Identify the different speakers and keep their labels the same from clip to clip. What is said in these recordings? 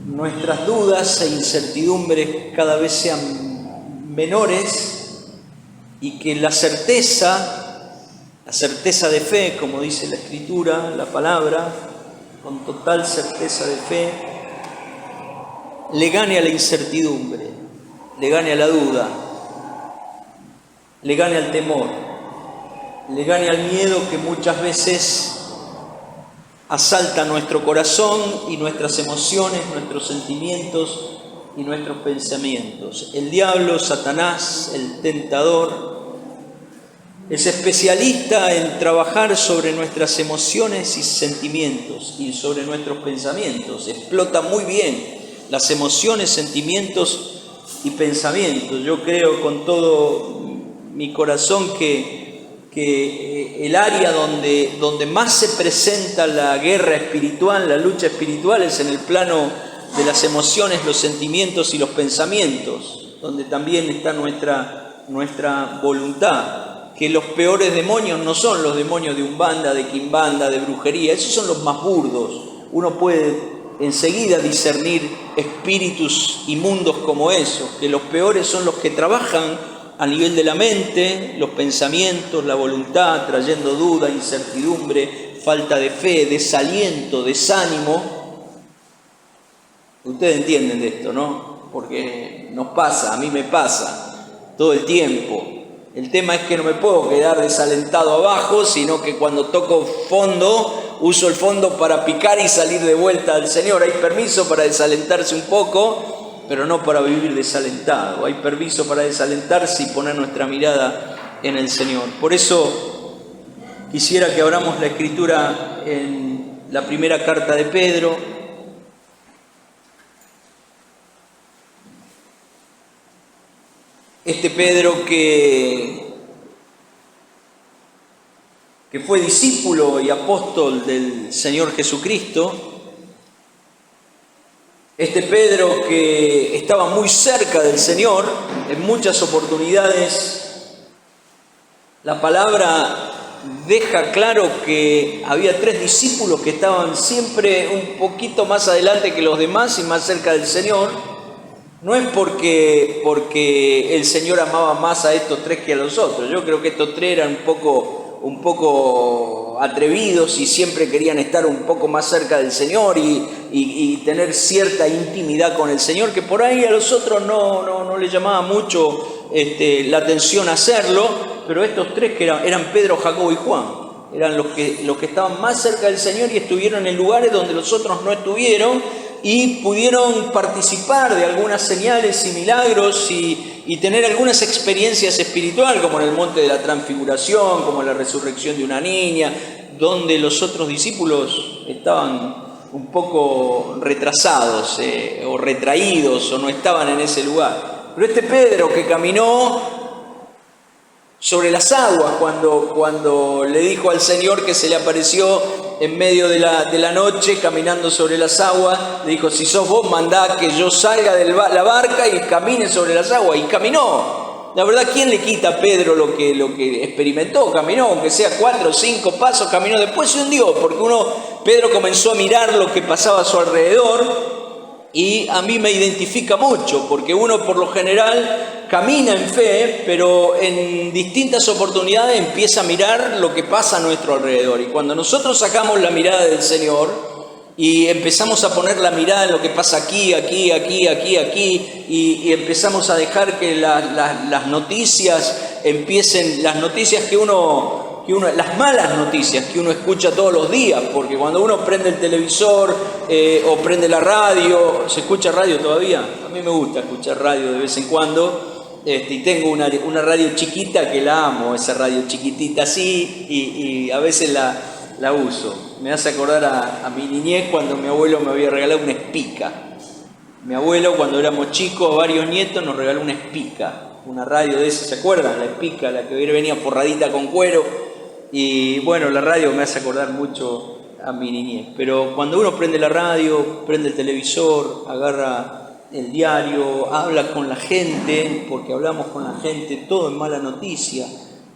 Speaker 1: nuestras dudas e incertidumbres cada vez sean menores y que la certeza de fe, como dice la Escritura, la palabra, con total certeza de fe, le gane a la incertidumbre, le gane a la duda, le gane al temor, le gane al miedo que muchas veces asalta nuestro corazón y nuestras emociones, nuestros sentimientos y nuestros pensamientos. El diablo, Satanás, el tentador, es especialista en trabajar sobre nuestras emociones y sentimientos y sobre nuestros pensamientos. Explota muy bien las emociones, sentimientos y pensamientos. Yo creo con todo mi corazón que el área donde más se presenta la guerra espiritual, la lucha espiritual, es en el plano de las emociones, los sentimientos y los pensamientos, donde también está nuestra voluntad. Que los peores demonios no son los demonios de umbanda, de quimbanda, de brujería, esos son los más burdos. Uno puede enseguida discernir espíritus inmundos como esos, que los peores son los que trabajan a nivel de la mente, los pensamientos, la voluntad, trayendo duda, incertidumbre, falta de fe, desaliento, desánimo. Ustedes entienden de esto, ¿no? Porque nos pasa, a mí me pasa todo el tiempo. El tema es que no me puedo quedar desalentado abajo, sino que cuando toco fondo, uso el fondo para picar y salir de vuelta al Señor. Hay permiso para desalentarse un poco, pero no para vivir desalentado. Hay permiso para desalentarse y poner nuestra mirada en el Señor. Por eso quisiera que abramos la Escritura en la primera carta de Pedro. Este Pedro que fue discípulo y apóstol del Señor Jesucristo. Este Pedro que estaba muy cerca del Señor, en muchas oportunidades, la palabra deja claro que había 3 discípulos que estaban siempre un poquito más adelante que los demás y más cerca del Señor. No es porque el Señor amaba más a estos 3 que a los otros. Yo creo que estos 3 eran un poco atrevidos y siempre querían estar un poco más cerca del Señor y tener cierta intimidad con el Señor, que por ahí a los otros no les llamaba mucho la atención hacerlo, pero estos 3 que eran Pedro, Jacobo y Juan, eran los que estaban más cerca del Señor y estuvieron en lugares donde los otros no estuvieron y pudieron participar de algunas señales y milagros y tener algunas experiencias espirituales, como en el monte de la transfiguración, como la resurrección de una niña, donde los otros discípulos estaban un poco retrasados o retraídos o no estaban en ese lugar. Pero este Pedro que caminó sobre las aguas cuando le dijo al Señor que se le apareció en medio de la noche caminando sobre las aguas, le dijo: si sos vos, mandá que yo salga de la barca y camine sobre las aguas, y caminó. La verdad, ¿quién le quita a Pedro lo que experimentó? Caminó, aunque sea 4 o 5 pasos, caminó. Después se hundió, porque Pedro comenzó a mirar lo que pasaba a su alrededor. Y a mí me identifica mucho, porque uno por lo general camina en fe, pero en distintas oportunidades empieza a mirar lo que pasa a nuestro alrededor. Y cuando nosotros sacamos la mirada del Señor y empezamos a poner la mirada en lo que pasa aquí, y empezamos a dejar que las noticias empiecen, las noticias que uno, las malas noticias que uno escucha todos los días, porque cuando uno prende el televisor o prende la radio, ¿se escucha radio todavía? A mí me gusta escuchar radio de vez en cuando, y tengo una radio chiquita que la amo, esa radio chiquitita así, y a veces la uso. Me hace acordar a mi niñez cuando mi abuelo me había regalado una espica. Mi abuelo, cuando éramos chicos, varios nietos, nos regaló una espica, una radio de esas, ¿se acuerdan? La espica, la que venía forradita con cuero. Y bueno, la radio me hace acordar mucho a mi niñez. Pero cuando uno prende la radio, prende el televisor, agarra el diario, habla con la gente, porque hablamos con la gente, todo es mala noticia.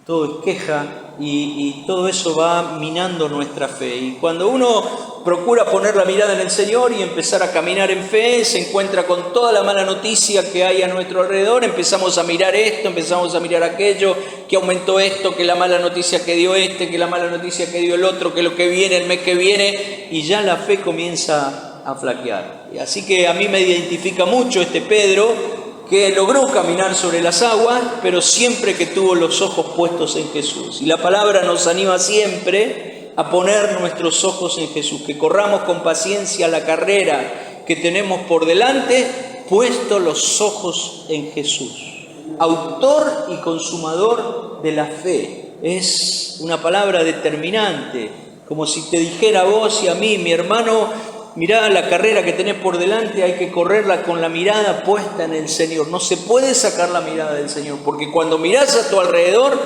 Speaker 1: todo es queja y todo eso va minando nuestra fe. Y cuando uno procura poner la mirada en el Señor y empezar a caminar en fe, se encuentra con toda la mala noticia que hay a nuestro alrededor, empezamos a mirar esto, empezamos a mirar aquello, que aumentó esto, que la mala noticia que dio este, que la mala noticia que dio el otro, que lo que viene, el mes que viene, y ya la fe comienza a flaquear. Y así que a mí me identifica mucho este Pedro, que logró caminar sobre las aguas, pero siempre que tuvo los ojos puestos en Jesús. Y la palabra nos anima siempre a poner nuestros ojos en Jesús, que corramos con paciencia la carrera que tenemos por delante, puesto los ojos en Jesús, autor y consumador de la fe. Es una palabra determinante, como si te dijera a vos y a mí, mi hermano, mirá la carrera que tenés por delante, hay que correrla con la mirada puesta en el Señor. No se puede sacar la mirada del Señor, porque cuando mirás a tu alrededor,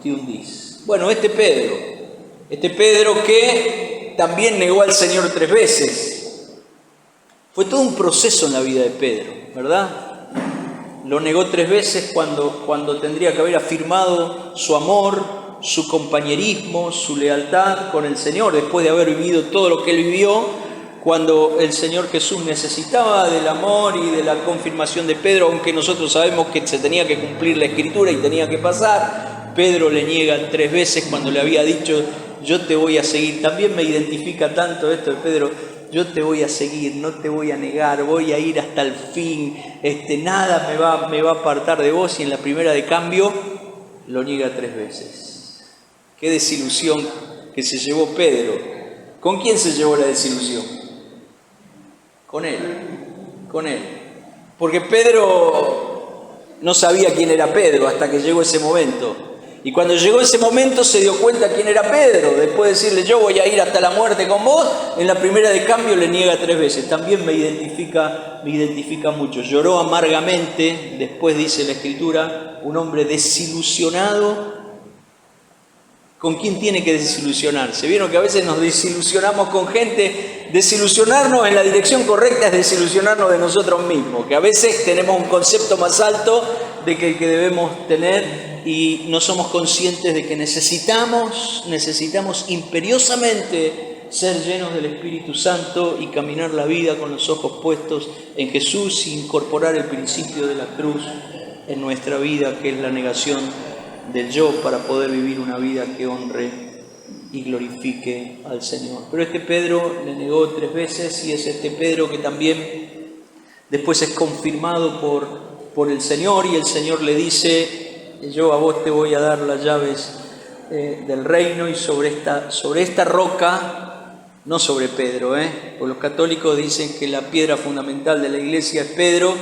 Speaker 1: te hundís. Bueno, este Pedro que también negó al Señor 3 veces. Fue todo un proceso en la vida de Pedro, ¿verdad? Lo negó 3 veces cuando tendría que haber afirmado su amor, su compañerismo, su lealtad con el Señor, después de haber vivido todo lo que él vivió. Cuando el Señor Jesús necesitaba del amor y de la confirmación de Pedro, aunque nosotros sabemos que se tenía que cumplir la Escritura y tenía que pasar, Pedro le niega 3 veces cuando le había dicho, yo te voy a seguir. También me identifica tanto esto de Pedro, yo te voy a seguir, no te voy a negar, voy a ir hasta el fin, nada me va a apartar de vos. Y en la primera de cambio lo niega 3 veces. Qué desilusión que se llevó Pedro. ¿Con quién se llevó la desilusión? Con él. Porque Pedro no sabía quién era Pedro hasta que llegó ese momento. Y cuando llegó ese momento se dio cuenta quién era Pedro. Después de decirle, yo voy a ir hasta la muerte con vos, en la primera de cambio le niega 3 veces. También me identifica mucho. Lloró amargamente, después dice la Escritura, un hombre desilusionado. ¿Con quién tiene que desilusionarse? Vieron que a veces nos desilusionamos con gente. Desilusionarnos en la dirección correcta es desilusionarnos de nosotros mismos, que a veces tenemos un concepto más alto de que el que debemos tener y no somos conscientes de que necesitamos imperiosamente ser llenos del Espíritu Santo y caminar la vida con los ojos puestos en Jesús y incorporar el principio de la cruz en nuestra vida, que es la negación del yo, para poder vivir una vida que honre y glorifique al Señor. Pero este Pedro le negó 3 veces y es este Pedro que también después es confirmado por el Señor, y el Señor le dice, yo a vos te voy a dar las llaves del reino, y sobre esta roca, no sobre Pedro, porque los católicos dicen que la piedra fundamental de la iglesia es Pedro,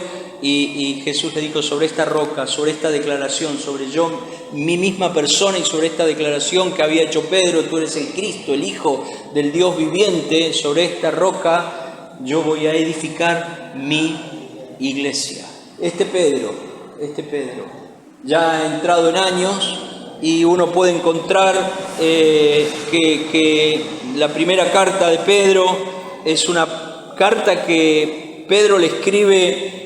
Speaker 1: y Jesús le dijo, sobre esta roca, sobre esta declaración, sobre yo, mi misma persona, y sobre esta declaración que había hecho Pedro, tú eres el Cristo, el Hijo del Dios viviente, sobre esta roca yo voy a edificar mi iglesia. Este Pedro, ya ha entrado en años, y uno puede encontrar que la primera carta de Pedro es una carta que Pedro le escribe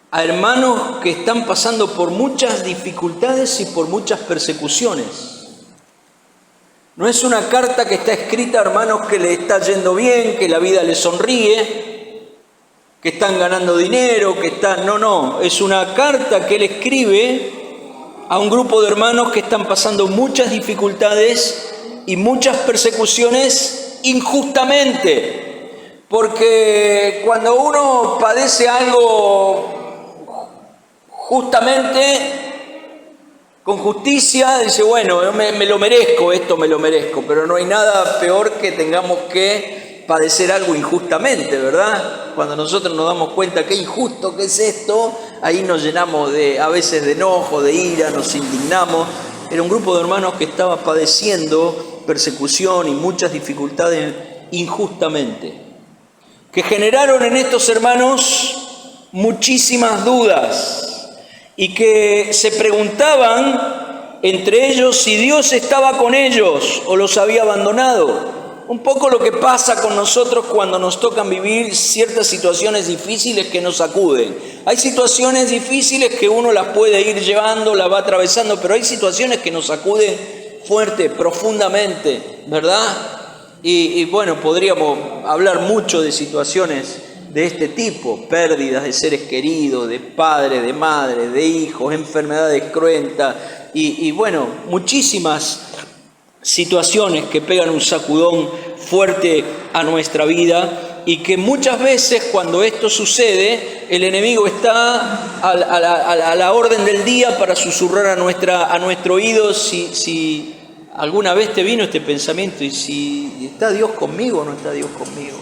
Speaker 1: a hermanos que están pasando por muchas dificultades y por muchas persecuciones. No es una carta que está escrita a hermanos que le está yendo bien, que la vida les sonríe, que están ganando dinero, No, es una carta que él escribe a un grupo de hermanos que están pasando muchas dificultades y muchas persecuciones injustamente. Porque cuando uno padece algo justamente, con justicia, dice, bueno, me lo merezco, esto me lo merezco, pero no hay nada peor que tengamos que padecer algo injustamente, ¿verdad? Cuando nosotros nos damos cuenta qué injusto que es esto, ahí nos llenamos a veces de enojo, de ira, nos indignamos. Era un grupo de hermanos que estaba padeciendo persecución y muchas dificultades injustamente, que generaron en estos hermanos muchísimas dudas, y que se preguntaban entre ellos si Dios estaba con ellos o los había abandonado. un poco lo que pasa con nosotros cuando nos tocan vivir ciertas situaciones difíciles que nos sacuden. Hay situaciones difíciles que uno las puede ir llevando, las va atravesando, pero hay situaciones que nos sacuden fuerte, profundamente, ¿verdad? Y bueno, podríamos hablar mucho de situaciones de este tipo, pérdidas de seres queridos, de padres, de madres, de hijos, enfermedades cruentas y bueno, muchísimas situaciones que pegan un sacudón fuerte a nuestra vida y que muchas veces cuando esto sucede, el enemigo está a la orden del día para susurrar a nuestro oído si alguna vez te vino este pensamiento y si está Dios conmigo o no está Dios conmigo.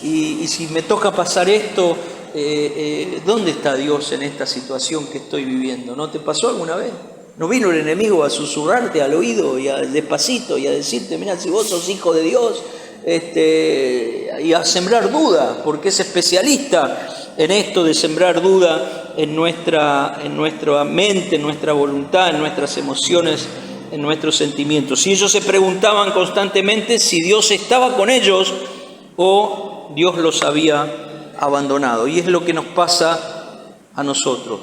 Speaker 1: Y si me toca pasar esto, ¿dónde está Dios en esta situación que estoy viviendo? ¿No te pasó alguna vez? ¿No vino el enemigo a susurrarte al oído y despacito y a decirte, mira, si vos sos hijo de Dios, y a sembrar duda, porque es especialista en esto de sembrar duda en nuestra mente, en nuestra voluntad, en nuestras emociones, en nuestros sentimientos? Y ellos se preguntaban constantemente si Dios estaba con ellos o Dios los había abandonado. Y es lo que nos pasa a nosotros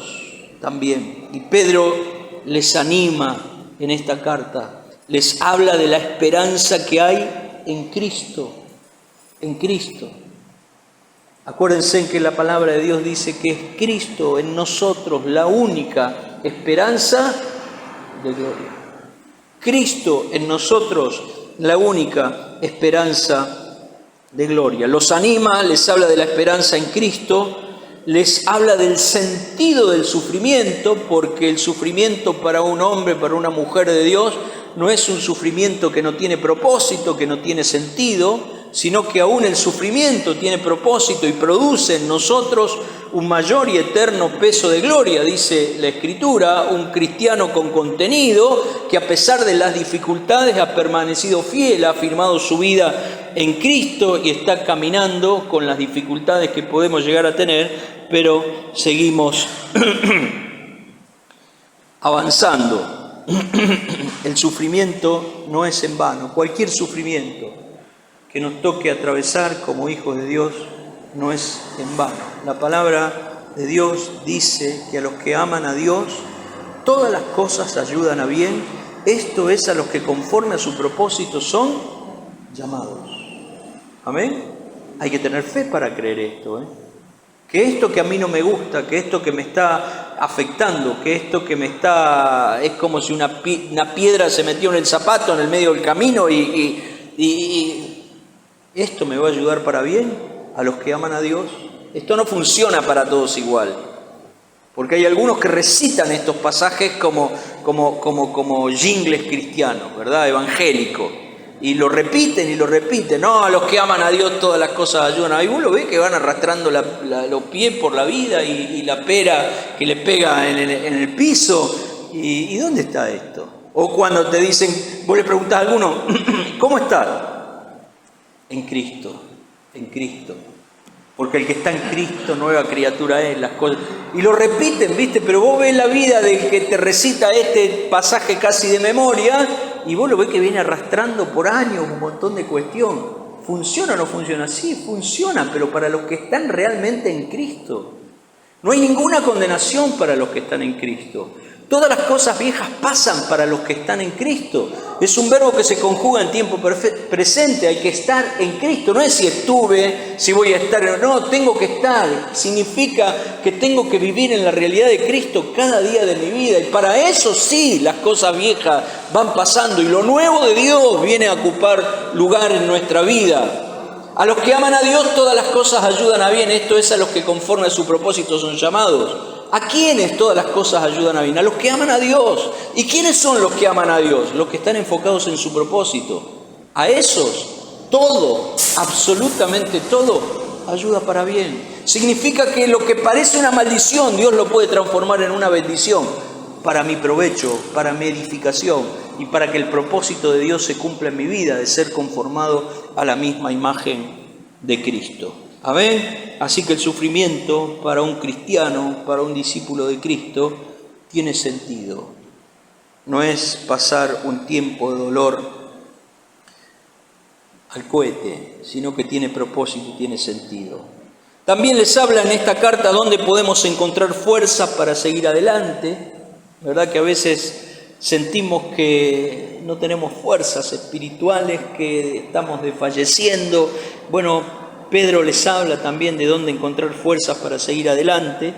Speaker 1: también. Y Pedro les anima en esta carta, les habla de la esperanza que hay en Cristo, en Cristo. Acuérdense que la palabra de Dios dice que es Cristo en nosotros la única esperanza de gloria. Cristo en nosotros la única esperanza de gloria. Los anima, les habla de la esperanza en Cristo, les habla del sentido del sufrimiento, porque el sufrimiento para un hombre, para una mujer de Dios, no es un sufrimiento que no tiene propósito, que no tiene sentido, sino que aún el sufrimiento tiene propósito y produce en nosotros un mayor y eterno peso de gloria, dice la Escritura, un cristiano con contenido que a pesar de las dificultades ha permanecido fiel, ha afirmado su vida en Cristo y está caminando con las dificultades que podemos llegar a tener, pero seguimos avanzando. El sufrimiento no es en vano. Cualquier sufrimiento que nos toque atravesar como hijos de Dios no es en vano. La palabra de Dios dice que a los que aman a Dios, todas las cosas ayudan a bien. Esto es a los que conforme a su propósito son llamados. Amén. Hay que tener fe para creer esto, que esto que a mí no me gusta, que esto que me está afectando, que esto que me está... es como si una piedra se metió en el zapato en el medio del camino y esto me va a ayudar para bien a los que aman a Dios. Esto no funciona para todos igual, porque hay algunos que recitan estos pasajes como jingles cristianos, ¿verdad? Evangélicos. Y lo repiten y lo repiten. No, a los que aman a Dios todas las cosas ayudan. Ahí vos lo ves que van arrastrando los pies por la vida y la pera que le pega en el piso. ¿Y dónde está esto? O cuando te dicen, vos le preguntás a alguno, ¿cómo está? En Cristo, en Cristo. Porque el que está en Cristo, nueva criatura es, las cosas. Y lo repiten, ¿viste? Pero vos ves la vida del que te recita este pasaje casi de memoria y vos lo ves que viene arrastrando por años un montón de cuestión. ¿Funciona o no funciona? Sí, funciona, pero para los que están realmente en Cristo. No hay ninguna condenación para los que están en Cristo. Todas las cosas viejas pasan para los que están en Cristo. Es un verbo que se conjuga en tiempo presente. Hay que estar en Cristo. No es si estuve, si voy a estar. No, tengo que estar. Significa que tengo que vivir en la realidad de Cristo cada día de mi vida. Y para eso sí, las cosas viejas van pasando. Y lo nuevo de Dios viene a ocupar lugar en nuestra vida. A los que aman a Dios todas las cosas ayudan a bien. Esto es a los que conforme a su propósito son llamados. ¿A quiénes todas las cosas ayudan a bien? A los que aman a Dios. ¿Y quiénes son los que aman a Dios? Los que están enfocados en su propósito. A esos, todo, absolutamente todo, ayuda para bien. Significa que lo que parece una maldición, Dios lo puede transformar en una bendición para mi provecho, para mi edificación y para que el propósito de Dios se cumpla en mi vida, de ser conformado a la misma imagen de Cristo. Amén. Así que el sufrimiento para un cristiano, para un discípulo de Cristo, tiene sentido. No es pasar un tiempo de dolor al cohete, sino que tiene propósito y tiene sentido. También les habla en esta carta dónde podemos encontrar fuerzas para seguir adelante. ¿Verdad que a veces sentimos que no tenemos fuerzas espirituales, que estamos desfalleciendo? Bueno, Pedro les habla también de dónde encontrar fuerzas para seguir adelante.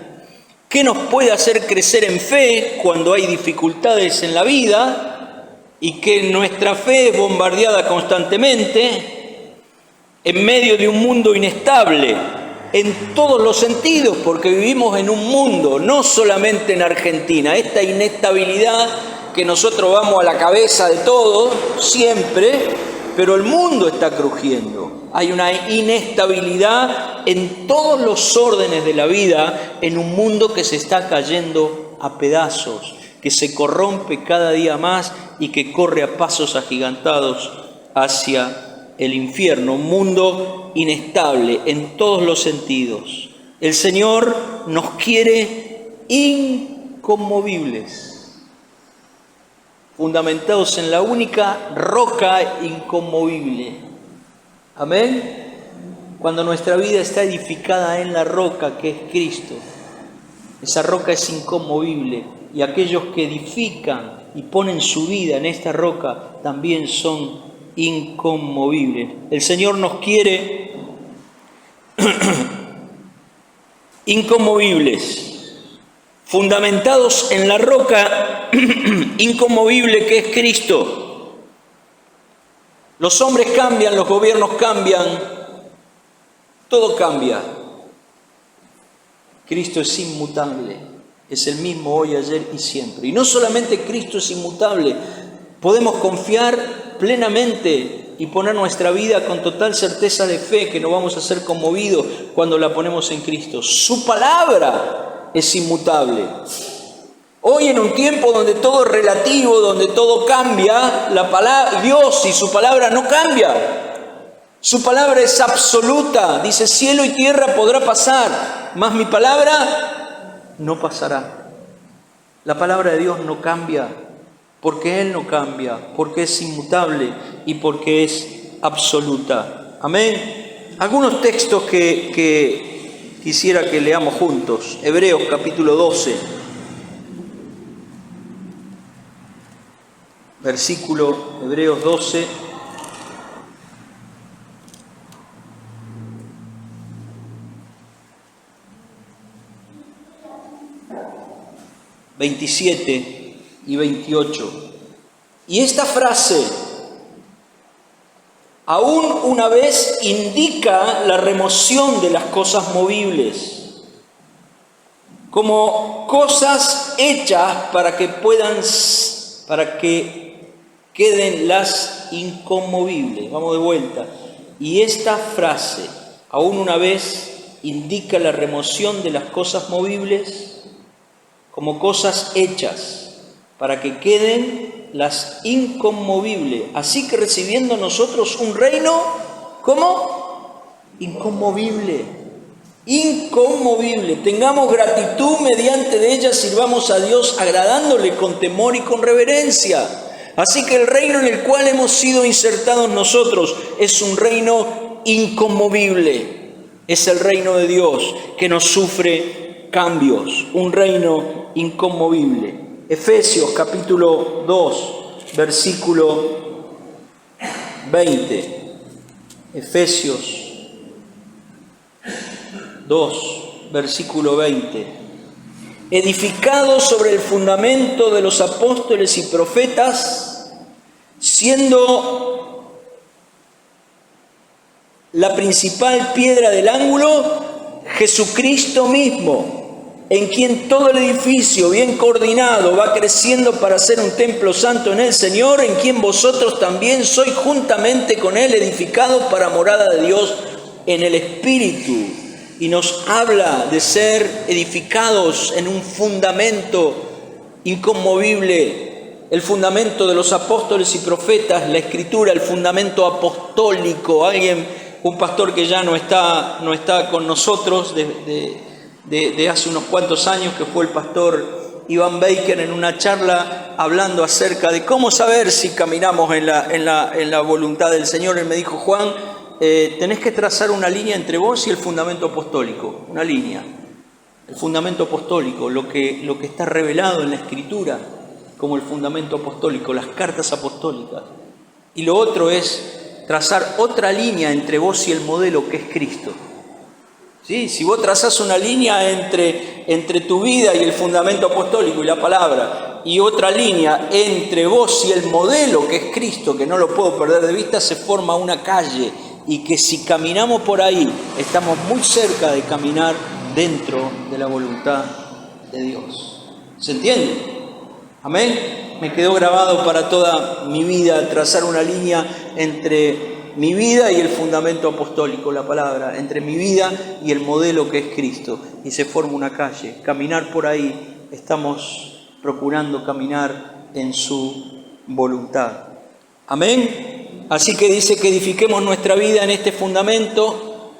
Speaker 1: ¿Qué nos puede hacer crecer en fe cuando hay dificultades en la vida y que nuestra fe es bombardeada constantemente en medio de un mundo inestable en todos los sentidos? Porque vivimos en un mundo, no solamente en Argentina, esta inestabilidad que nosotros vamos a la cabeza de todo siempre, pero el mundo está crujiendo. Hay una inestabilidad en todos los órdenes de la vida, en un mundo que se está cayendo a pedazos, que se corrompe cada día más y que corre a pasos agigantados hacia el infierno. Un mundo inestable en todos los sentidos. El Señor nos quiere inconmovibles, fundamentados en la única roca inconmovible. Amén. Cuando nuestra vida está edificada en la roca que es Cristo, esa roca es inconmovible, y aquellos que edifican y ponen su vida en esta roca también son inconmovibles. El Señor nos quiere inconmovibles, fundamentados en la roca inconmovible que es Cristo. Los hombres cambian, los gobiernos cambian, todo cambia. Cristo es inmutable, es el mismo hoy, ayer y siempre. Y no solamente Cristo es inmutable, podemos confiar plenamente y poner nuestra vida con total certeza de fe que no vamos a ser conmovidos cuando la ponemos en Cristo. Su palabra es inmutable. Hoy, en un tiempo donde todo es relativo, donde todo cambia, la palabra, Dios y su palabra no cambia. Su palabra es absoluta. Dice: cielo y tierra podrá pasar, mas mi palabra no pasará. La palabra de Dios no cambia, porque Él no cambia, porque es inmutable y porque es absoluta. Amén. Algunos textos que quisiera que leamos juntos. Hebreos capítulo 12. Versículo Hebreos 12, ...27 y 28. Y esta frase, aún una vez, indica la remoción de las cosas movibles, como cosas hechas para que queden las inconmovibles. Vamos de vuelta. Y esta frase, aún una vez, indica la remoción de las cosas movibles como cosas hechas para que queden las inconmovibles. Así que recibiendo nosotros un reino, ¿cómo? Inconmovible. Inconmovible. Tengamos gratitud mediante de ella, sirvamos a Dios agradándole con temor y con reverencia. Así que el reino en el cual hemos sido insertados nosotros es un reino inconmovible. Es el reino de Dios que no sufre cambios. Un reino inconmovible. Efesios capítulo 2, versículo 20. Efesios 2, versículo 20. Edificados sobre el fundamento de los apóstoles y profetas, siendo la principal piedra del ángulo Jesucristo mismo, en quien todo el edificio bien coordinado va creciendo para ser un templo santo en el Señor, en quien vosotros también sois juntamente con Él edificados para morada de Dios en el Espíritu. Y nos habla de ser edificados en un fundamento inconmovible, el fundamento de los apóstoles y profetas, la Escritura, el fundamento apostólico. Un pastor que ya no está con nosotros de hace unos cuantos años, que fue el pastor Iván Baker, en una charla hablando acerca de cómo saber si caminamos en la voluntad del Señor. Él me dijo: Juan, tenés que trazar una línea entre vos y el fundamento apostólico, una línea. El fundamento apostólico, lo que está revelado en la Escritura como el fundamento apostólico, las cartas apostólicas. Y lo otro es trazar otra línea entre vos y el modelo que es Cristo. ¿Sí? Si vos trazás una línea entre tu vida y el fundamento apostólico y la palabra, y otra línea entre vos y el modelo que es Cristo, que no lo puedo perder de vista, se forma una calle, y que si caminamos por ahí, estamos muy cerca de caminar dentro de la voluntad de Dios. ¿Se entiende? Amén. Me quedó grabado para toda mi vida trazar una línea entre mi vida y el fundamento apostólico, la palabra, entre mi vida y el modelo que es Cristo. Y se forma una calle. Caminar por ahí, estamos procurando caminar en su voluntad. Amén. Así que dice que edifiquemos nuestra vida en este fundamento,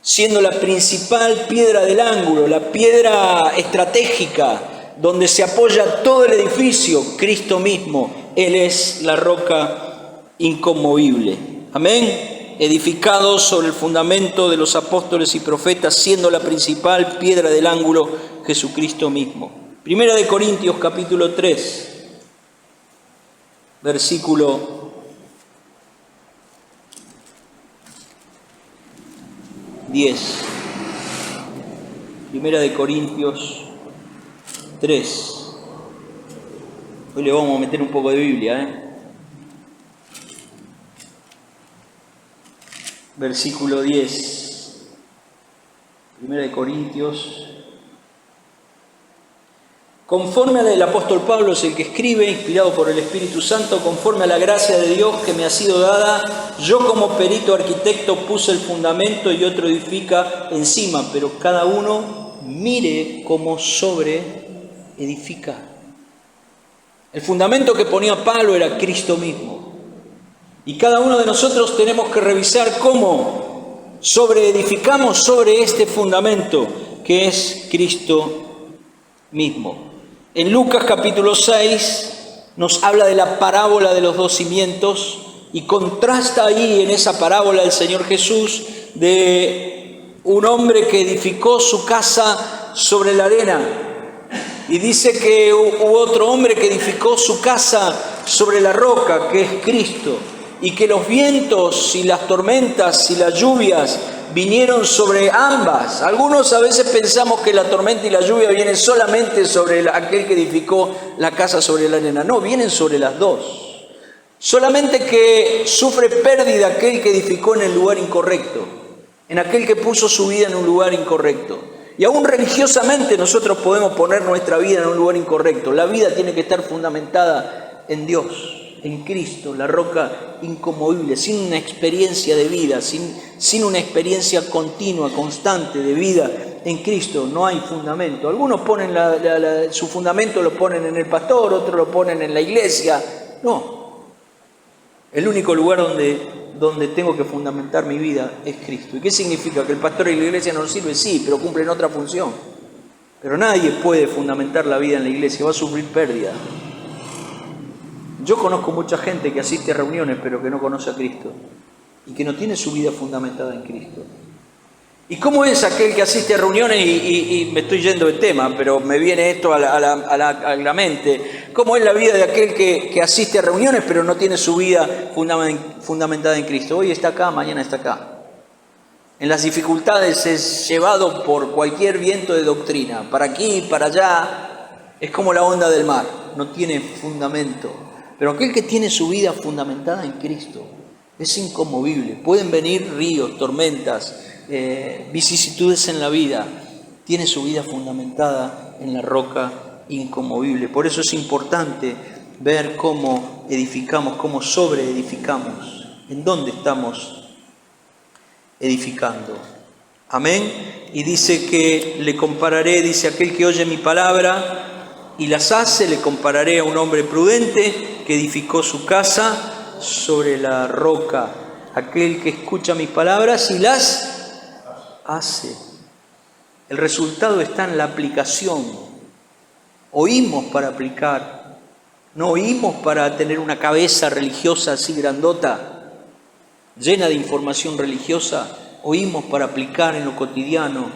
Speaker 1: siendo la principal piedra del ángulo, la piedra estratégica, donde se apoya todo el edificio, Cristo mismo. Él es la roca inconmovible. Amén. Edificados sobre el fundamento de los apóstoles y profetas, siendo la principal piedra del ángulo, Jesucristo mismo. Primera de Corintios capítulo 3, versículo 10. Primera de Corintios 3. Hoy le vamos a meter un poco de Biblia, Versículo 10. Primera de Corintios. Conforme al apóstol Pablo es el que escribe, inspirado por el Espíritu Santo, conforme a la gracia de Dios que me ha sido dada, yo como perito arquitecto puse el fundamento y otro edifica encima, pero cada uno mire cómo sobre edifica. El fundamento que ponía Pablo era Cristo mismo. Y cada uno de nosotros tenemos que revisar cómo sobreedificamos sobre este fundamento que es Cristo mismo. En Lucas capítulo 6 nos habla de la parábola de los dos cimientos y contrasta ahí en esa parábola del Señor Jesús de un hombre que edificó su casa sobre la arena. Y dice que hubo otro hombre que edificó su casa sobre la roca, que es Cristo. Y que los vientos y las tormentas y las lluvias vinieron sobre ambas. Algunos a veces pensamos que la tormenta y la lluvia vienen solamente sobre aquel que edificó la casa sobre la arena. No, vienen sobre las dos. Solamente que sufre pérdida aquel que edificó en el lugar incorrecto, en aquel que puso su vida en un lugar incorrecto. Y aún religiosamente nosotros podemos poner nuestra vida en un lugar incorrecto. La vida tiene que estar fundamentada en Dios, en Cristo, la roca inconmovible, sin una experiencia de vida, sin una experiencia continua, constante de vida en Cristo, no hay fundamento. Algunos ponen su fundamento lo ponen en el pastor, otros lo ponen en la iglesia. No, el único lugar donde tengo que fundamentar mi vida es Cristo. ¿Y qué significa? ¿Que el pastor y la iglesia no sirven? Sí, pero cumplen otra función. Pero nadie puede fundamentar la vida en la iglesia, va a sufrir pérdida. Yo conozco mucha gente que asiste a reuniones pero que no conoce a Cristo y que no tiene su vida fundamentada en Cristo. ¿Y cómo es aquel que asiste a reuniones? Y me estoy yendo de tema, pero me viene esto a la mente. ¿Cómo es la vida de aquel que asiste a reuniones pero no tiene su vida fundamentada en Cristo? Hoy está acá, mañana está acá. En las dificultades es llevado por cualquier viento de doctrina, para aquí, para allá. Es como la onda del mar, no tiene fundamento. Pero aquel que tiene su vida fundamentada en Cristo es inconmovible. Pueden venir ríos, tormentas, vicisitudes en la vida. Tiene su vida fundamentada en la roca inconmovible. Por eso es importante ver cómo edificamos, cómo sobreedificamos. ¿En dónde estamos edificando? Amén. Y dice que le compararé, dice aquel que oye mi palabra y las hace, le compararé a un hombre prudente que edificó su casa sobre la roca. Aquel que escucha mis palabras y las hace. El resultado está en la aplicación. Oímos para aplicar. No oímos para tener una cabeza religiosa así grandota, llena de información religiosa. Oímos para aplicar en lo cotidiano,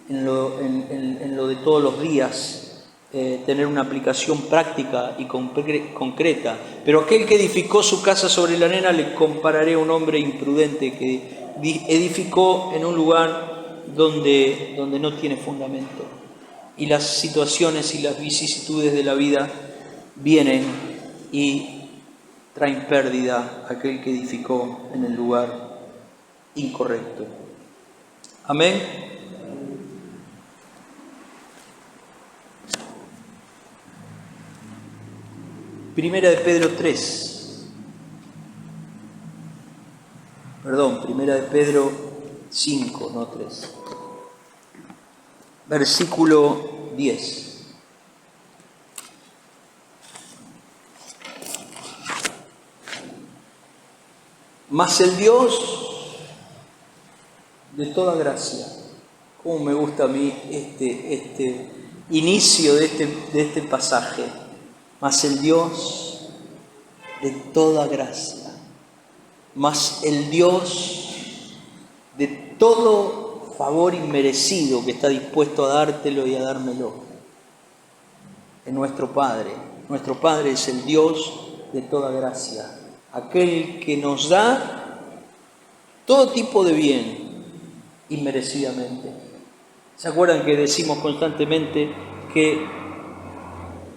Speaker 1: en lo de todos los días, tener una aplicación práctica y concreta. Pero aquel que edificó su casa sobre la arena le compararé a un hombre imprudente que edificó en un lugar donde no tiene fundamento. Y las situaciones y las vicisitudes de la vida vienen y traen pérdida a aquel que edificó en el lugar incorrecto. Amén. Primera de Pedro 3. Perdón, Primera de Pedro 5, no 3. Versículo 10. Mas el Dios de toda gracia, cómo me gusta a mí este inicio de este pasaje, mas el Dios de toda gracia, mas el Dios de todo favor inmerecido que está dispuesto a dártelo y a dármelo, es nuestro Padre. Nuestro Padre es el Dios de toda gracia, aquel que nos da todo tipo de bien inmerecidamente. ¿Se acuerdan que decimos constantemente que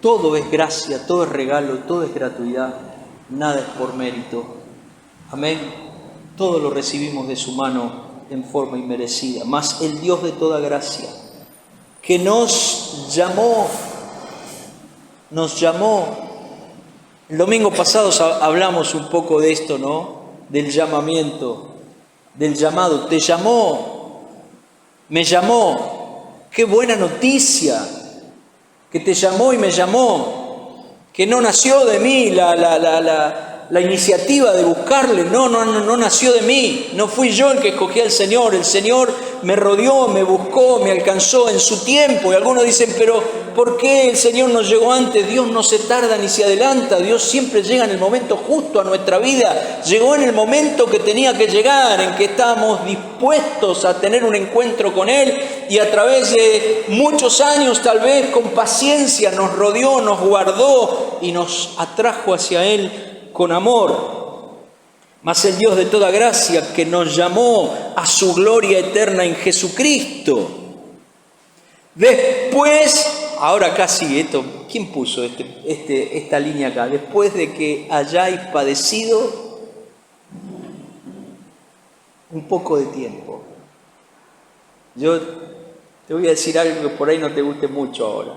Speaker 1: todo es gracia, todo es regalo, todo es gratuidad, nada es por mérito? Amén. Todo lo recibimos de su mano en forma inmerecida. Mas el Dios de toda gracia, que nos llamó. El domingo pasado hablamos un poco de esto, ¿no? Del llamamiento, del llamado. Te llamó, me llamó. Qué buena noticia, que te llamó y me llamó. Que no nació de mí la iniciativa de buscarle, no nació de mí. No fui yo el que escogí al Señor. El Señor me rodeó, me buscó, me alcanzó en su tiempo. Y algunos dicen, pero ¿por qué el Señor nos llegó antes? Dios no se tarda ni se adelanta. Dios siempre llega en el momento justo a nuestra vida. Llegó en el momento que tenía que llegar, en que estábamos dispuestos a tener un encuentro con Él. Y a través de muchos años, tal vez con paciencia, nos rodeó, nos guardó y nos atrajo hacia Él con amor. Mas el Dios de toda gracia, que nos llamó a su gloria eterna en Jesucristo. Después, ahora casi esto, ¿quién puso esta línea acá? Después de que hayáis padecido un poco de tiempo. Yo te voy a decir algo que por ahí no te guste mucho ahora.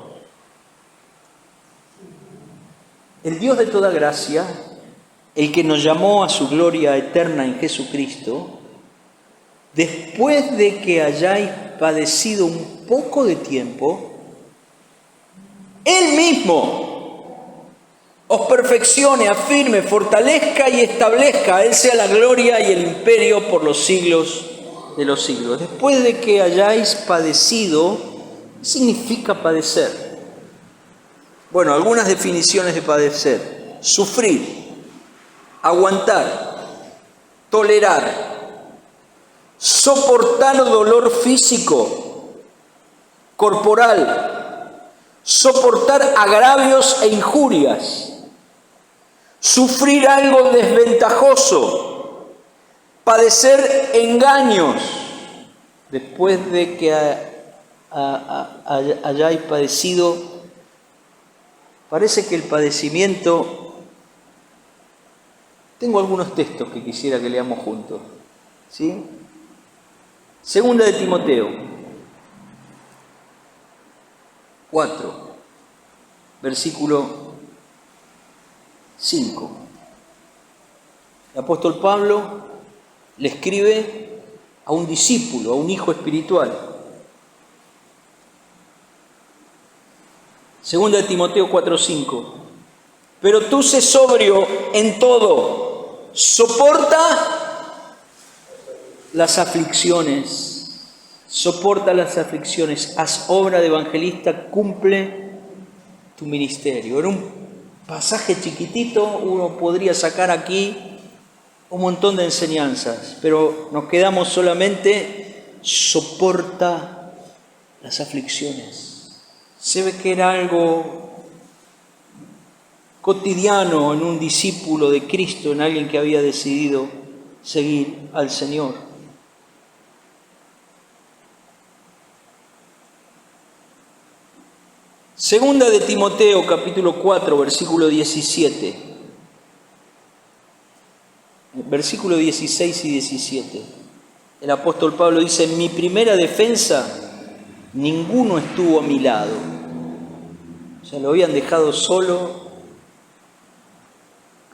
Speaker 1: El Dios de toda gracia, el que nos llamó a su gloria eterna en Jesucristo, después de que hayáis padecido un poco de tiempo, Él mismo os perfeccione, afirme, fortalezca y establezca. A Él sea la gloria y el imperio por los siglos de los siglos. Después de que hayáis padecido, ¿qué significa padecer? Bueno, algunas definiciones de padecer: sufrir, aguantar, tolerar, soportar dolor físico, corporal, soportar agravios e injurias, sufrir algo desventajoso, padecer engaños. Después de que hayáis padecido, parece que el padecimiento... Tengo algunos textos que quisiera que leamos juntos, ¿sí? Segunda de Timoteo 4, versículo 5. El apóstol Pablo le escribe a un discípulo, a un hijo espiritual. Segunda de Timoteo 4:5. Pero tú sé sobrio en todo, soporta las aflicciones, haz obra de evangelista, cumple tu ministerio. Era un pasaje chiquitito, uno podría sacar aquí un montón de enseñanzas, pero nos quedamos solamente, soporta las aflicciones. Se ve que era algo cotidiano en un discípulo de Cristo, en alguien que había decidido seguir al Señor. Segunda de Timoteo, capítulo 4, versículo 17. Versículo 16 y 17. El apóstol Pablo dice: en mi primera defensa, ninguno estuvo a mi lado. O sea, lo habían dejado solo,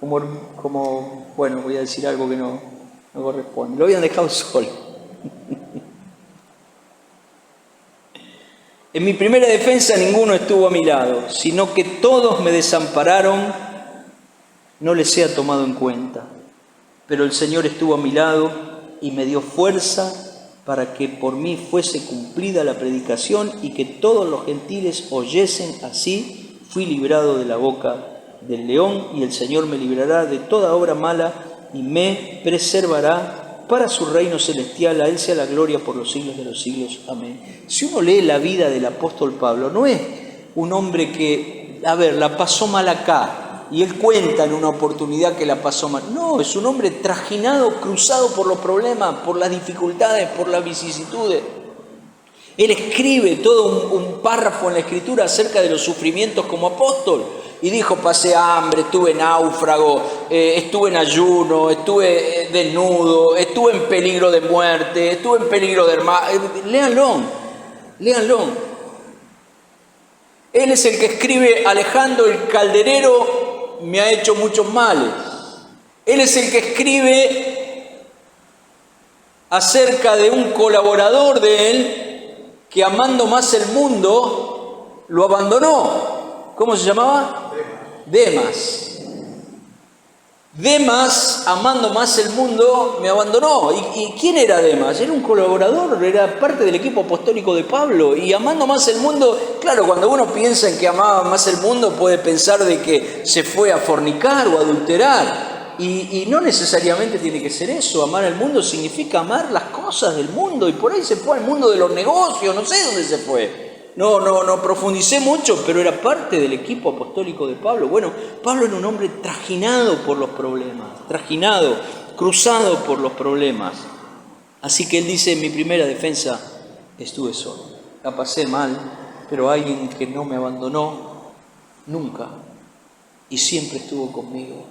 Speaker 1: bueno, voy a decir algo que no corresponde. Lo habían dejado solo. En mi primera defensa ninguno estuvo a mi lado, sino que todos me desampararon, no les sea tomado en cuenta. Pero el Señor estuvo a mi lado y me dio fuerza para que por mí fuese cumplida la predicación y que todos los gentiles oyesen. Así fui librado de la boca del león, y el Señor me librará de toda obra mala y me preservará para su reino celestial. A Él sea la gloria por los siglos de los siglos. Amén. Si uno lee la vida del apóstol Pablo, no es un hombre que, la pasó mal acá, y él cuenta en una oportunidad que la pasó mal. No, es un hombre trajinado, cruzado por los problemas, por las dificultades, por las vicisitudes. Él escribe todo un párrafo en la Escritura acerca de los sufrimientos como apóstol. Y dijo: pasé hambre, estuve náufrago, estuve en ayuno, estuve desnudo, estuve en peligro de muerte, estuve en peligro de hermano. Léanlo. Él es el que escribe: Alejandro el calderero me ha hecho muchos males. Él es el que escribe acerca de un colaborador de él que, amando más el mundo, lo abandonó. ¿Cómo se llamaba? Demas. Demas, amando más el mundo, me abandonó. ¿Y quién era Demas? Era un colaborador, era parte del equipo apostólico de Pablo. Y amando más el mundo, claro, cuando uno piensa en que amaba más el mundo, puede pensar de que se fue a fornicar o a adulterar. Y no necesariamente tiene que ser eso. Amar el mundo significa amar las cosas del mundo. Y por ahí se fue al mundo de los negocios, no sé dónde se fue. No profundicé mucho, pero era parte del equipo apostólico de Pablo. Bueno, Pablo era un hombre trajinado por los problemas, cruzado por los problemas. Así que él dice: en mi primera defensa estuve solo. La pasé mal, pero alguien que no me abandonó nunca y siempre estuvo conmigo.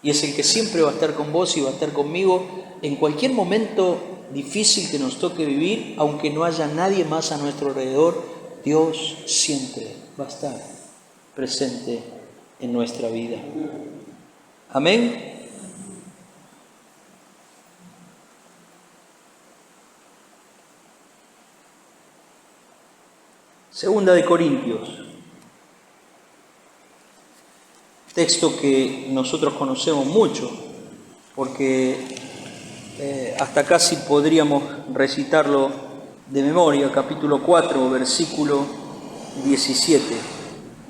Speaker 1: Y es el que siempre va a estar con vos y va a estar conmigo en cualquier momento difícil que nos toque vivir, aunque no haya nadie más a nuestro alrededor. Dios siempre va a estar presente en nuestra vida. Amén. Segunda de Corintios, texto que nosotros conocemos mucho, porque hasta casi podríamos recitarlo de memoria. Capítulo 4, versículo 17.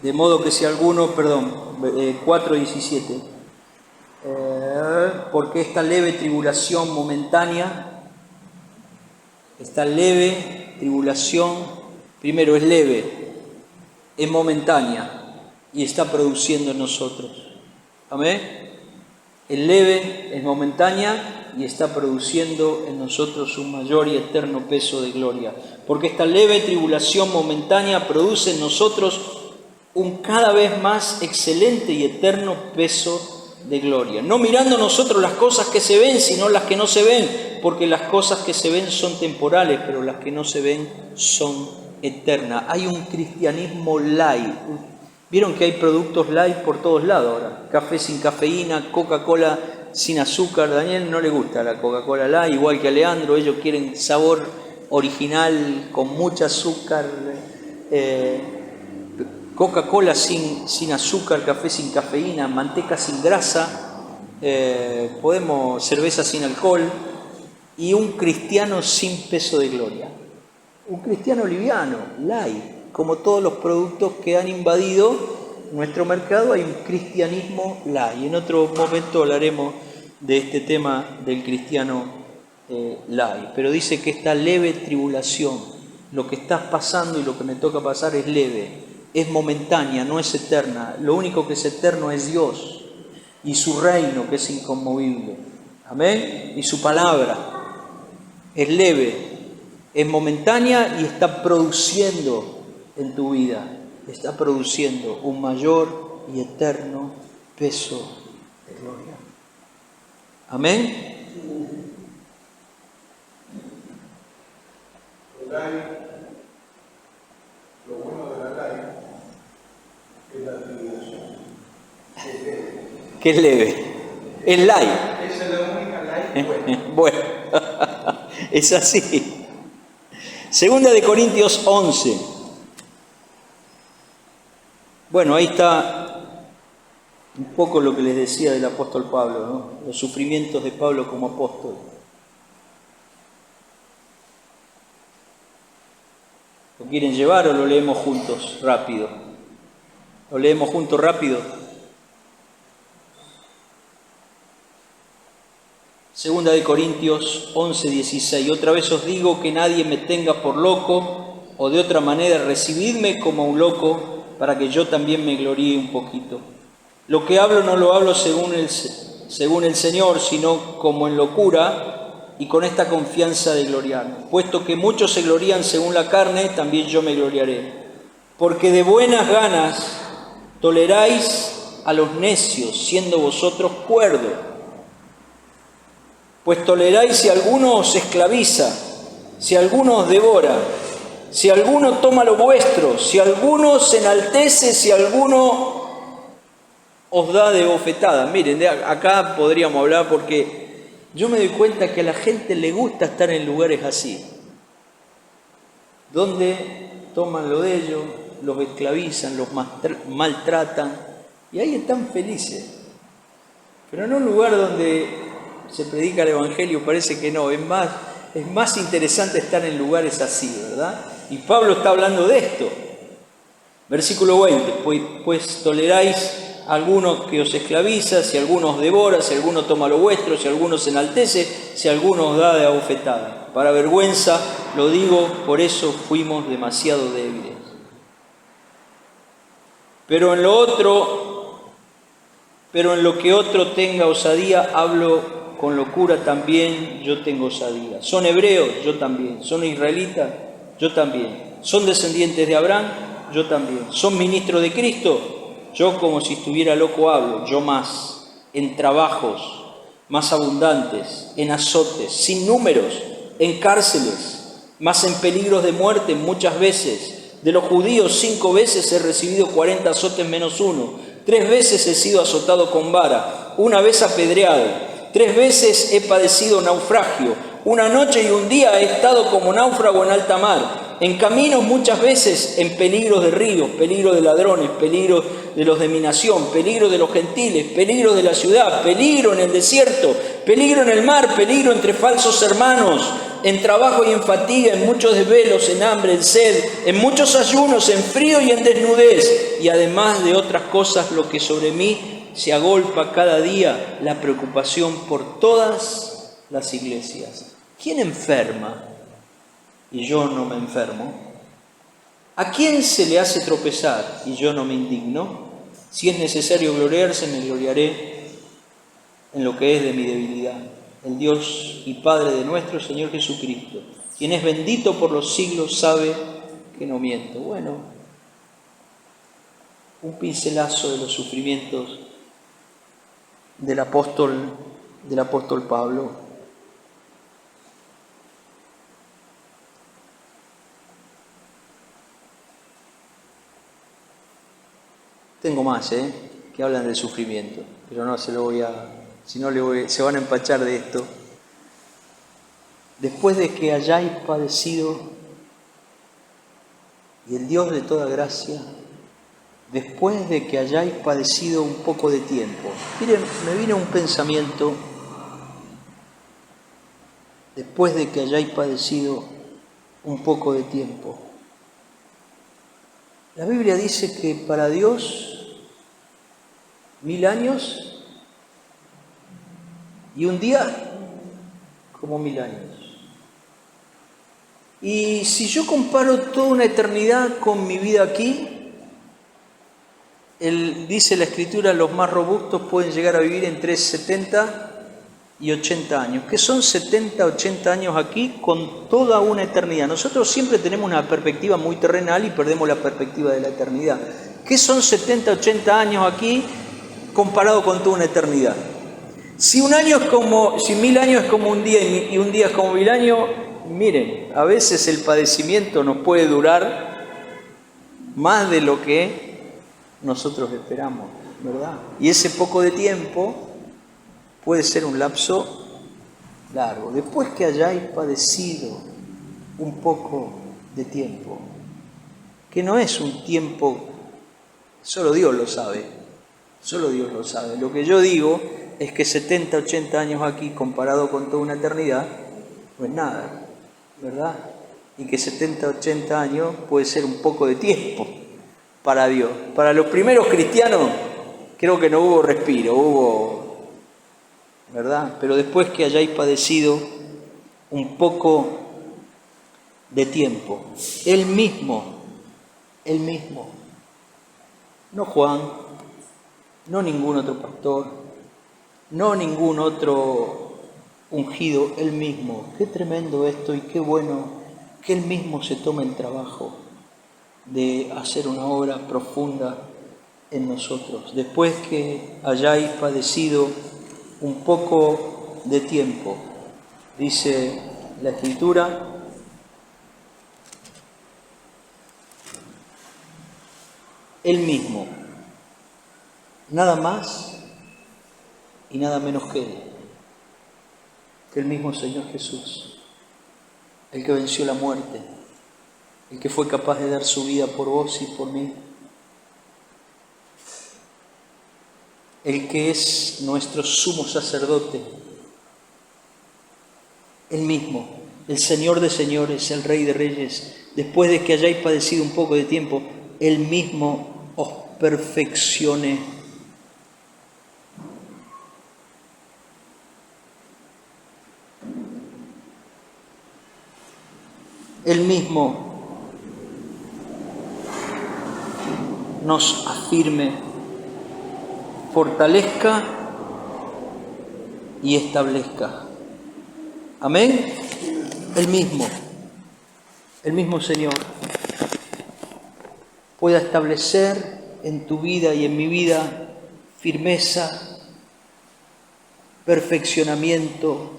Speaker 1: De modo que si alguno, 4:17. Porque esta leve tribulación momentánea, primero es leve, es momentánea y está produciendo en nosotros. Amén. Es leve, es momentánea y está produciendo en nosotros un mayor y eterno peso de gloria. Porque esta leve tribulación momentánea produce en nosotros un cada vez más excelente y eterno peso de gloria. No mirando nosotros las cosas que se ven, sino las que no se ven, porque las cosas que se ven son temporales, pero las que no se ven son eternas. Hay un cristianismo light. Vieron que hay productos light por todos lados ahora. Café sin cafeína, Coca-Cola sin azúcar. A Daniel no le gusta la Coca-Cola light, igual que a Leandro. Ellos quieren sabor original, con mucha azúcar. Coca-Cola sin azúcar, café sin cafeína, manteca sin grasa, cerveza sin alcohol, y un cristiano sin peso de gloria. Un cristiano liviano, light, como todos los productos que han invadido nuestro mercado hay un cristianismo light. En otro momento hablaremos de este tema del cristiano light. Pero dice que esta leve tribulación, lo que estás pasando y lo que me toca pasar es leve, es momentánea, no es eterna. Lo único que es eterno es Dios y su reino, que es inconmovible. Amén. Y su palabra es leve, es momentánea y está produciendo en tu vida, está produciendo un mayor y eterno peso de gloria. Amén.
Speaker 2: Lo bueno de la light es la tribulación.
Speaker 1: Que es leve, es light.
Speaker 2: Esa es la única light buena.
Speaker 1: Bueno, es así. Segunda de Corintios 11. Bueno, ahí está un poco lo que les decía del apóstol Pablo, ¿no? Los sufrimientos de Pablo como apóstol. ¿Lo quieren llevar o lo leemos juntos rápido? ¿Lo leemos juntos rápido? Segunda de Corintios 11, 16. Otra vez os digo que nadie me tenga por loco, o de otra manera recibidme como un loco, para que yo también me gloríe un poquito. Lo que hablo no lo hablo según el Señor, sino como en locura y con esta confianza de gloriarme. Puesto que muchos se glorían según la carne, también yo me gloriaré. Porque de buenas ganas toleráis a los necios, siendo vosotros cuerdos. Pues toleráis si alguno os esclaviza, si alguno os devora, si alguno toma lo vuestro, si alguno se enaltece, si alguno os da de bofetada. Miren, acá podríamos hablar porque yo me doy cuenta que a la gente le gusta estar en lugares así, donde toman lo de ellos, los esclavizan, los maltratan, y ahí están felices. Pero en un lugar donde se predica el Evangelio parece que no, es más interesante estar en lugares así, ¿verdad? Y Pablo está hablando de esto. Versículo 20, pues toleráis a alguno que os esclaviza, si alguno os devora, si alguno toma lo vuestro, si alguno se enaltece, si alguno os da de abofetada. Para vergüenza lo digo, por eso fuimos demasiado débiles. Pero en lo que otro tenga osadía, hablo con locura también, yo tengo osadía. ¿Son hebreos? Yo también. ¿Son israelitas? Yo también. ¿Son descendientes de Abraham? Yo también. ¿Son ministros de Cristo? Yo como si estuviera loco hablo, yo más. En trabajos más abundantes, en azotes, sin números, en cárceles, más en peligros de muerte muchas veces. De los judíos 5 veces he recibido 40 azotes menos 1. 3 veces he sido azotado con vara, 1 vez apedreado. 3 veces he padecido naufragio, 1 noche y 1 día he estado como náufrago en alta mar, en caminos muchas veces en peligro de ríos, peligro de ladrones, peligro de los de mi nación, peligro de los gentiles, peligro de la ciudad, peligro en el desierto, peligro en el mar, peligro entre falsos hermanos, en trabajo y en fatiga, en muchos desvelos, en hambre, en sed, en muchos ayunos, en frío y en desnudez, y además de otras cosas lo que sobre mí se agolpa cada día, la preocupación por todas las iglesias. ¿Quién enferma y yo no me enfermo? ¿A quién se le hace tropezar y yo no me indigno? Si es necesario gloriarse, me gloriaré en lo que es de mi debilidad. El Dios y Padre de nuestro Señor Jesucristo, quien es bendito por los siglos, sabe que no miento. Bueno, un pincelazo de los sufrimientos del apóstol Pablo. Tengo más, que hablan del sufrimiento, pero no se lo voy a, si no se van a empachar de esto. Después de que hayáis padecido, y el Dios de toda gracia, después de que hayáis padecido un poco de tiempo. Miren, me vino un pensamiento. Después de que hayáis padecido un poco de tiempo. La Biblia dice que para Dios 1000 años y un día como 1000 años. Y si yo comparo toda una eternidad con mi vida aquí, dice la Escritura, los más robustos pueden llegar a vivir entre 70 y 80 años. ¿Qué son 70, 80 años aquí con toda una eternidad? Nosotros siempre tenemos una perspectiva muy terrenal y perdemos la perspectiva de la eternidad. ¿Qué son 70, 80 años aquí comparado con toda una eternidad? Si 1000 años es como un día y un día es como 1000 años, miren, a veces el padecimiento nos puede durar más de lo que nosotros esperamos, ¿verdad? Y ese poco de tiempo puede ser un lapso largo. Después que hayáis padecido un poco de tiempo, que no es un tiempo, solo Dios lo sabe, solo Dios lo sabe. Lo que yo digo es que 70, 80 años aquí comparado con toda una eternidad, no es nada, ¿verdad? Y que 70, 80 años puede ser un poco de tiempo para Dios. Para los primeros cristianos creo que no hubo respiro, ¿verdad? Pero después que hayáis padecido un poco de tiempo, Él mismo, no Juan, no ningún otro pastor, no ningún otro ungido, Él mismo. Qué tremendo esto y qué bueno que Él mismo se tome el trabajo de hacer una obra profunda en nosotros. Después que hayáis padecido un poco de tiempo, dice la Escritura, Él mismo, nada más y nada menos que Él, que el mismo Señor Jesús, el que venció la muerte, el que fue capaz de dar su vida por vos y por mí, el que es nuestro sumo sacerdote, Él mismo, el Señor de señores, el Rey de reyes, después de que hayáis padecido un poco de tiempo, Él mismo os perfeccione. Él mismo nos afirme, fortalezca y establezca. Amén. El mismo Señor pueda establecer en tu vida y en mi vida firmeza, perfeccionamiento,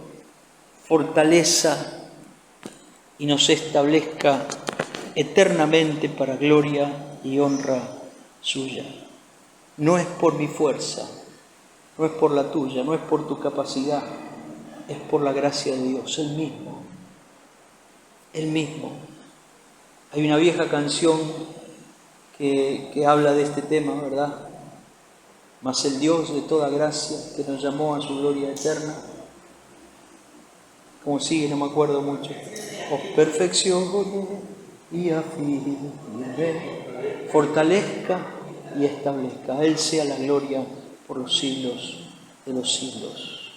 Speaker 1: fortaleza y nos establezca eternamente para gloria y honra suya. No es por mi fuerza, no es por la tuya, no es por tu capacidad, es por la gracia de Dios, Él mismo. Él mismo. Hay una vieja canción que habla de este tema, ¿verdad? Mas el Dios de toda gracia, que nos llamó a su gloria eterna, como sigue, no me acuerdo mucho, os perfeccione y afirme, fortalezca y establezca. A Él sea la gloria por los siglos de los siglos.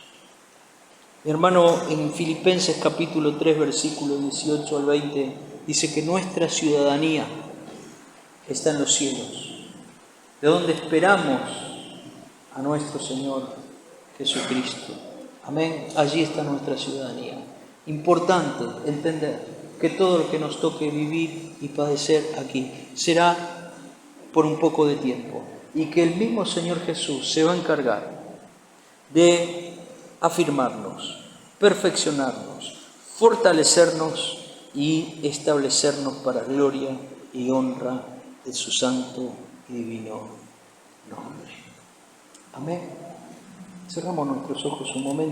Speaker 1: Mi hermano, en Filipenses capítulo 3, versículos 18 al 20, dice que nuestra ciudadanía está en los cielos, de donde esperamos a nuestro Señor Jesucristo. Amén. Allí está nuestra ciudadanía. Importante entender que todo lo que nos toque vivir y padecer aquí será por un poco de tiempo y que el mismo Señor Jesús se va a encargar de afirmarnos, perfeccionarnos, fortalecernos y establecernos para gloria y honra de su santo y divino nombre. Amén. Cerramos nuestros ojos un momento.